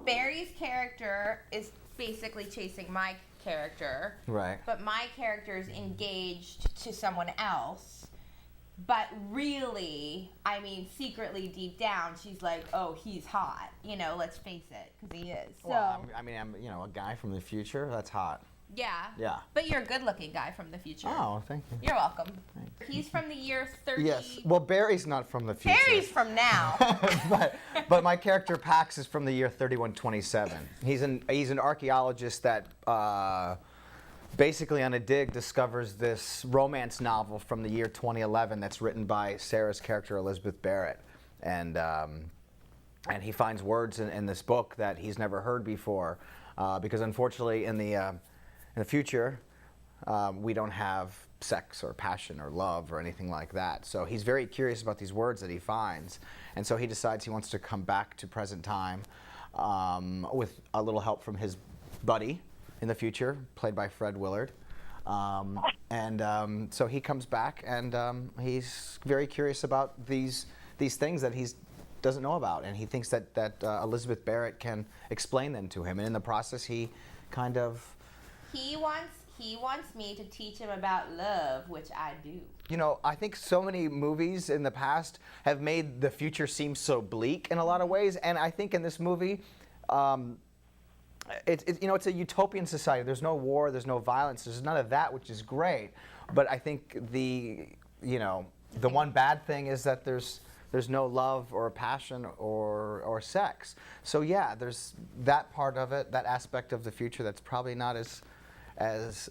Barry's character is basically chasing my character. Right. But my character is engaged to someone else. But really, I mean, secretly deep down, she's like, oh, he's hot. You know, let's face it, because he is. So, Well, I'm a guy from the future. That's hot. yeah. Yeah. But you're a good-looking guy from the future. Oh, thank you. You're welcome. Thanks. He's from the year 30. Yes. Well, Barry's not from the future. Barry's from now. but my character Pax is from the year 3127. He's an archaeologist that basically on a dig discovers this romance novel from the year 2011 that's written by Sarah's character Elizabeth Barrett, and he finds words in this book that he's never heard before, because unfortunately in the future we don't have sex or passion or love or anything like that. So he's very curious about these words that he finds, and so he decides he wants to come back to present time with a little help from his buddy in the future, played by Fred Willard. So he comes back, and he's very curious about these things that he doesn't know about, and he thinks that Elizabeth Barrett can explain them to him. And in the process, he kind of... He wants me to teach him about love, which I do. You know, I think so many movies in the past have made the future seem so bleak in a lot of ways, and I think in this movie, it's a utopian society. There's no war, there's no violence, there's none of that, which is great. But I think the one bad thing is that there's no love or passion or sex. So yeah, there's that part of it, that aspect of the future that's probably not as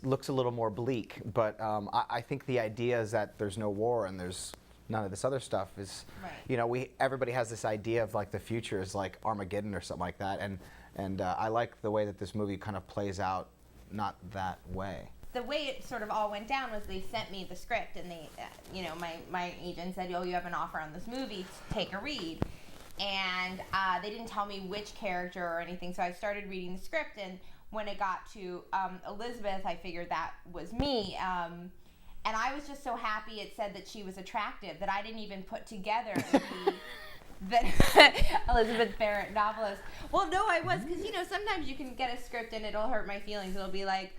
looks a little more bleak. But I think the idea is that there's no war and there's none of this other stuff is, right. Everybody has this idea of like the future is like Armageddon or something like that, and I like the way that this movie kind of plays out not that way. The way it sort of all went down was they sent me the script, and they, my agent said, oh, you have an offer on this movie, take a read. And they didn't tell me which character or anything, so I started reading the script, and when it got to Elizabeth, I figured that was me. And I was just so happy it said that she was attractive that I didn't even put together that Elizabeth Barrett novelist. Well, no, I was, because, sometimes you can get a script and it'll hurt my feelings. It'll be like,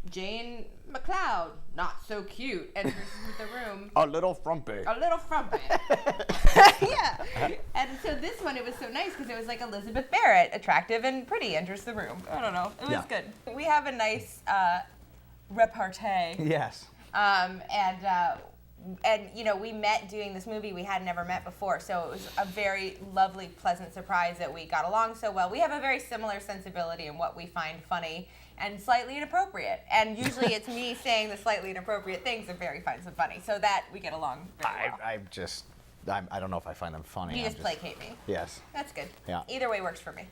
Jane McLeod, not so cute, enters the room. A little frumpy. A little frumpy. Yeah. And so this one, it was so nice because it was like Elizabeth Barrett, attractive and pretty, enters the room. I don't know. It was good. We have a nice repartee. Yes. And we met doing this movie. We had never met before, so it was a very lovely, pleasant surprise that we got along so well. We have a very similar sensibility in what we find funny and slightly inappropriate. And usually it's me saying the slightly inappropriate things that Barry finds them funny, so that we get along very well. I don't know if I find them funny. You just placate me. Yes. That's good. Yeah. Either way works for me.